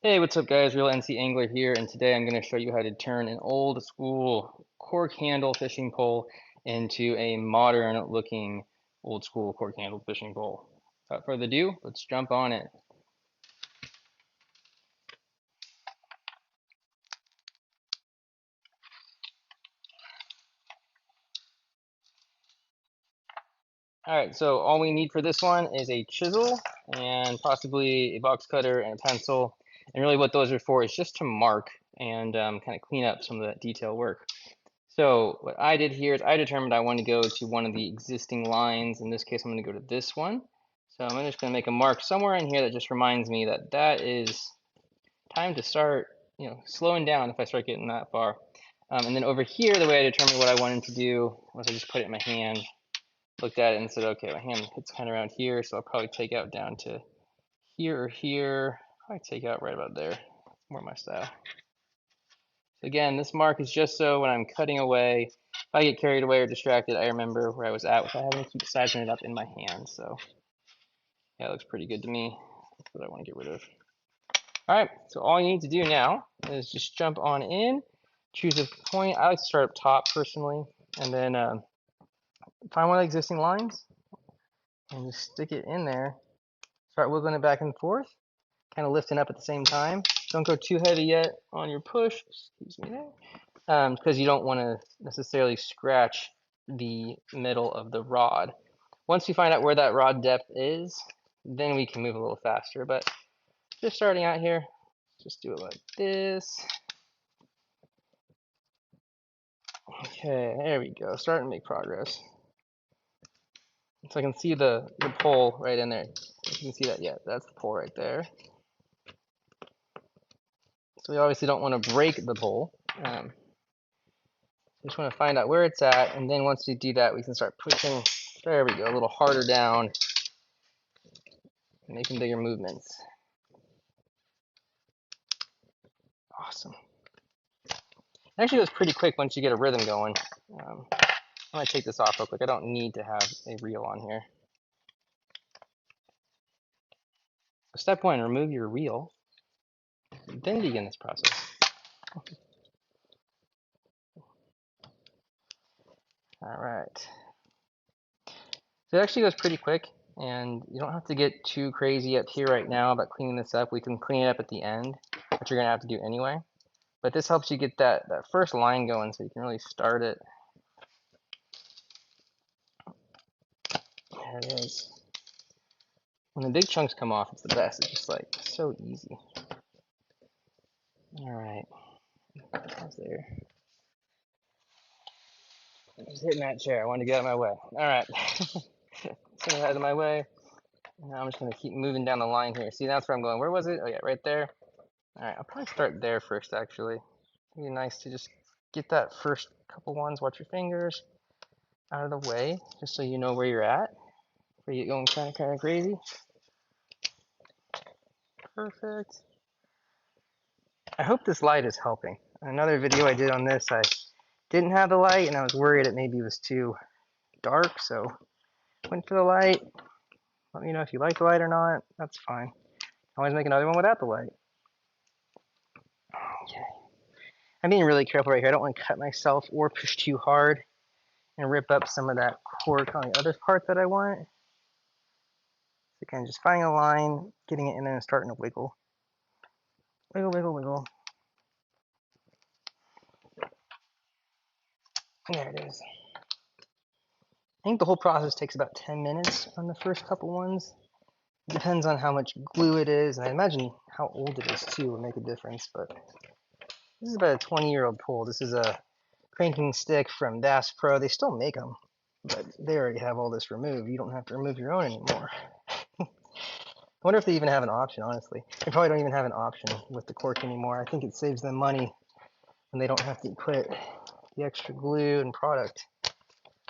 Hey, what's up guys? Real NC Angler here, and today I'm going to show you how to turn an old school cork handle fishing pole into a modern looking old school cork handle fishing pole. Without further ado, let's jump on it. Alright, so all we need for this one is a chisel and possibly a box cutter and a pencil. And really what those are for is just to mark and kind of clean up some of that detail work. So what I did here is I determined I want to go to one of the existing lines. In this case, I'm going to go to this one. So I'm just going to make a mark somewhere in here that just reminds me that that is time to start, slowing down if I start getting that far. And then over here, the way I determined what I wanted to do was I just put it in my hand, looked at it and said, okay, my hand hits kind of around here, so I'll probably take out down to here or here. Probably take out right about there. It's more my style. Again, this mark is just so when I'm cutting away, if I get carried away or distracted, I remember where I was at without having to keep sizing it up in my hand. So yeah, it looks pretty good to me. That's what I want to get rid of. All right, so all you need to do now is just jump on in, choose a point. I like to start up top personally, and then find one of the existing lines and just stick it in there. Start wiggling it back and forth, kind of lifting up at the same time. Don't go too heavy yet on your push. Excuse me there. Because you don't want to necessarily scratch the middle of the rod. Once you find out where that rod depth is, then we can move a little faster. But just starting out here, just do it like this. Okay, there we go. Starting to make progress. So I can see the pole right in there. You can see that yet. That's the pole right there. So we obviously don't want to break the pole. Just want to find out where it's at, and then once we do that, we can start pushing. There we go, a little harder down, making bigger movements. Awesome. It actually goes pretty quick once you get a rhythm going. I'm gonna take this off real quick. I don't need to have a reel on here. Step one, remove your reel, then begin this process. All right. So it actually goes pretty quick, and you don't have to get too crazy up here right now about cleaning this up. We can clean it up at the end, which you're gonna have to do anyway. But this helps you get that first line going so you can really start it. There it is. When the big chunks come off, it's the best. It's just like so easy. All right. How's there? I was hitting that chair. I wanted to get out of my way. All right. Send it out of my way. Now I'm just going to keep moving down the line here. See, that's where I'm going. Where was it? Oh, yeah, right there. All right. I'll probably start there first, actually. It'd be nice to just get that first couple ones. Watch your fingers out of the way, just so you know where you're at. Before you get going kind of crazy. Perfect. I hope this light is helping. Another video I did on this, I didn't have the light, and I was worried it maybe was too dark, so went for the light. Let me know if you like the light or not. That's fine. Always make another one without the light. Okay. I'm being really careful right here. I don't want to cut myself or push too hard and rip up some of that cork on the other part that I want. So again, just finding a line, getting it in there and starting to wiggle. Wiggle, wiggle, wiggle. There it is. I think the whole process takes about 10 minutes on the first couple ones. It depends on how much glue it is, and I imagine how old it is too will make a difference, but this is about a 20-year-old pole. This is a cranking stick from Bass Pro. They still make them, but they already have all this removed. You don't have to remove your own anymore. I wonder if they even have an option, honestly. They probably don't even have an option with the cork anymore. I think it saves them money when they don't have to put the extra glue and product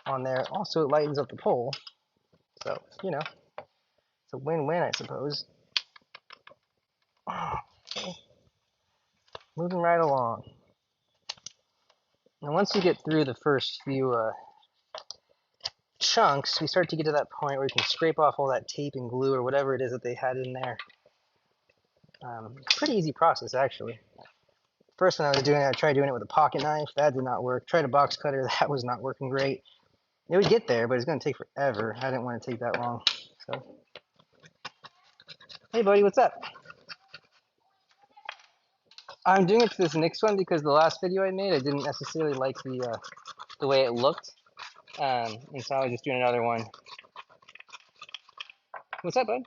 on there. Also, it lightens up the pole, so, you know, it's a win-win, I suppose. Okay. Moving right along. And once you get through the first few chunks, we start to get to that point where you can scrape off all that tape and glue or whatever it is that they had in there. Pretty easy process, actually. First, when I was doing it, I tried doing it with a pocket knife. That did not work. Tried a box cutter. That was not working great. It would get there, but it's going to take forever. I didn't want to take that long. So, hey, buddy, what's up? I'm doing it to this next one because the last video I made, I didn't necessarily like the way it looked. And so I was just doing another one. What's up, bud?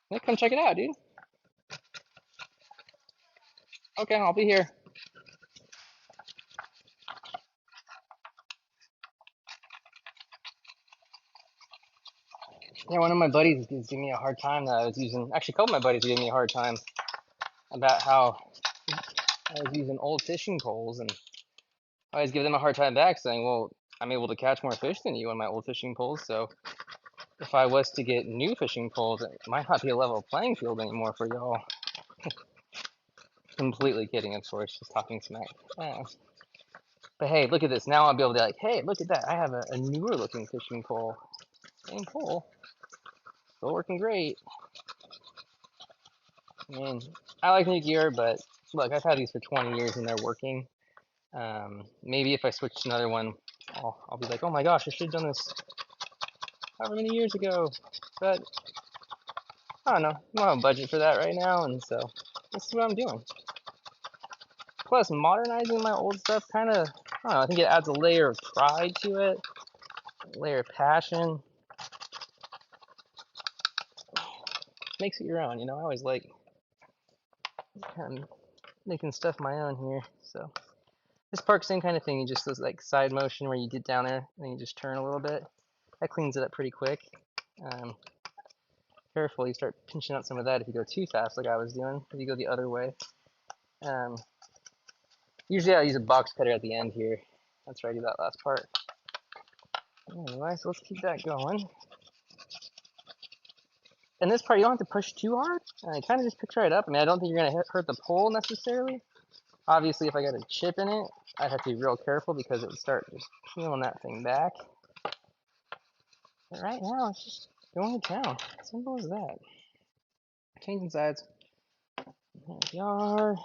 Yeah, come check it out, dude. Okay, I'll be here. Yeah, one of my buddies is giving me a hard time that I was using. Actually, a couple of my buddies are giving me a hard time about how I was using old fishing poles, and I always give them a hard time back, saying, "Well, I'm able to catch more fish than you on my old fishing poles, so if I was to get new fishing poles, it might not be a level playing field anymore for y'all." Completely kidding, of course, just talking smack. Yeah. But hey, look at this. Now I'll be able to be like, hey, look at that. I have a newer looking fishing pole. Same pole. Still working great. I mean, I like new gear, but look, I've had these for 20 years and they're working. Maybe if I switch to another one, I'll be like, oh my gosh, I should have done this however many years ago. But I don't know. I don't have a budget for that right now, and so this is what I'm doing. Plus, modernizing my old stuff kind of, I don't know, I think it adds a layer of pride to it, a layer of passion. Makes it your own, you know? I always like kind of making stuff my own here, so. This park's same kind of thing. You just does like side motion where you get down there and you just turn a little bit. That cleans it up pretty quick. Careful, you start pinching out some of that if you go too fast like I was doing. If you go the other way. Usually I use a box cutter at the end here. That's where I do that last part. Anyway, so let's keep that going. And this part, you don't have to push too hard. Kind of just pick right up. I mean, I don't think you're going to hurt the pole necessarily. Obviously, if I got a chip in it, I'd have to be real careful because it would start just peeling that thing back. But right now, it's just going to town. Simple as that. Changing sides. There we are.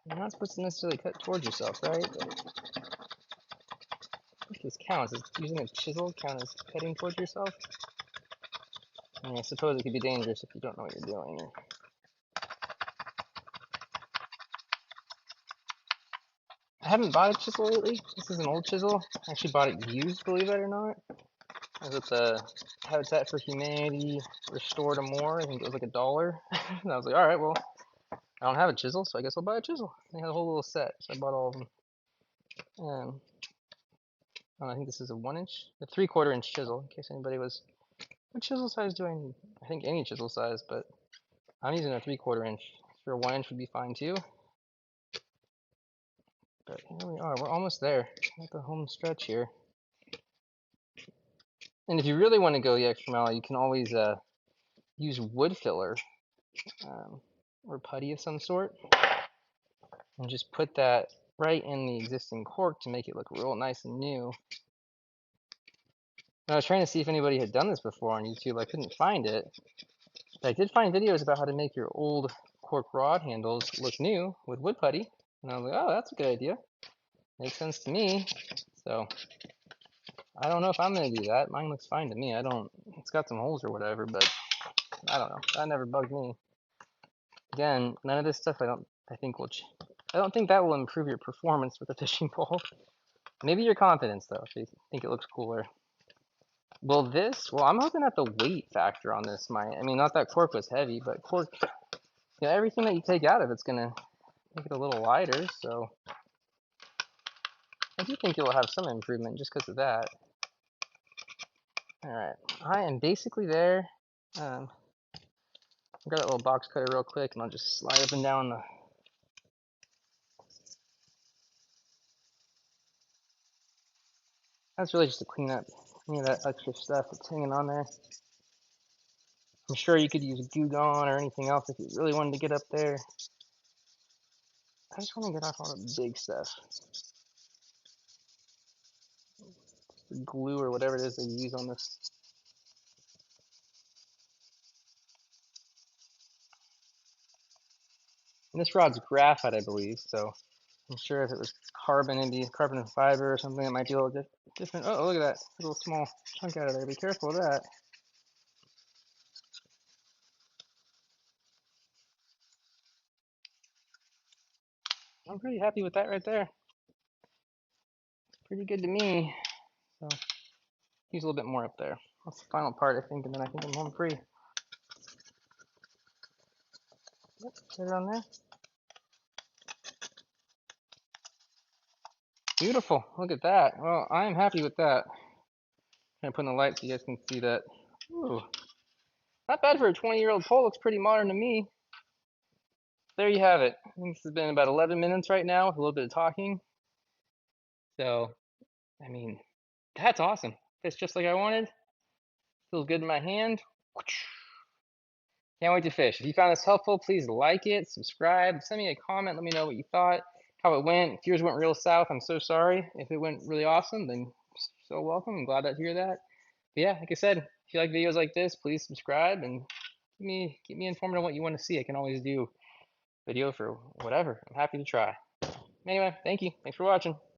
You're not supposed to necessarily cut towards yourself, right? But I think this counts. Is using a chisel count as cutting towards yourself? I mean, I suppose it could be dangerous if you don't know what you're doing. I haven't bought a chisel lately. This is an old chisel. I actually bought it used, believe it or not. I was at the Habitat for Humanity Restore to More. I think it was like $1. And I was like, all right, well, I don't have a chisel, so I guess I'll buy a chisel. They had a whole little set, so I bought all of them. I think this is a 1-inch, a 3/4-inch chisel, in case anybody was, what chisel size do I need? I think any chisel size, but I'm using a 3/4-inch. Sure, a 1-inch would be fine too. But here we are, we're almost there, at the home stretch here. And if you really want to go the extra mile, you can always use wood filler or putty of some sort, and just put that right in the existing cork to make it look real nice and new. And I was trying to see if anybody had done this before on YouTube. I couldn't find it. But I did find videos about how to make your old cork rod handles look new with wood putty. And I was like, oh, that's a good idea. Makes sense to me. So I don't know if I'm going to do that. Mine looks fine to me. It's got some holes or whatever, but I don't know. That never bugged me. Again, none of this stuff I don't think that will improve your performance with a fishing pole. Maybe your confidence though, if you think it looks cooler. Well, I'm hoping that the weight factor on this I mean, not that cork was heavy, but cork, everything that you take out of it's gonna make it a little lighter, so I do think it will have some improvement just because of that. Alright, I am basically there. I'll grab that little box cutter real quick and I'll just slide up and down the. That's really just to clean up any of that extra stuff that's hanging on there. I'm sure you could use Goo Gone or anything else if you really wanted to get up there. I just want to get off all the big stuff. glue or whatever it is they use on this. And this rod's graphite, I believe, so I'm sure if it was carbon fiber or something, it might be a little different. Oh, look at that little small chunk out of there. Be careful of that. I'm pretty happy with that right there. Pretty good to me. So use a little bit more up there. That's the final part, I think, and then I think I'm home free. Yep, put it on there. Beautiful. Look at that. Well, I'm happy with that. I'm put in the light so you guys can see that. Ooh, not bad for a 20-year-old pole. Looks pretty modern to me. There you have it. I think this has been about 11 minutes right now with a little bit of talking. So, I mean, that's awesome. Fits just like I wanted. Feels good in my hand. Can't wait to fish. If you found this helpful, please like it, subscribe, send me a comment, let me know what you thought, how it went. If yours went real south, I'm so sorry. If it went really awesome, then so welcome. I'm glad to hear that. But yeah, like I said, if you like videos like this, please subscribe and keep me informed on what you want to see. I can always do video for whatever. I'm happy to try. Anyway, thank you. Thanks for watching.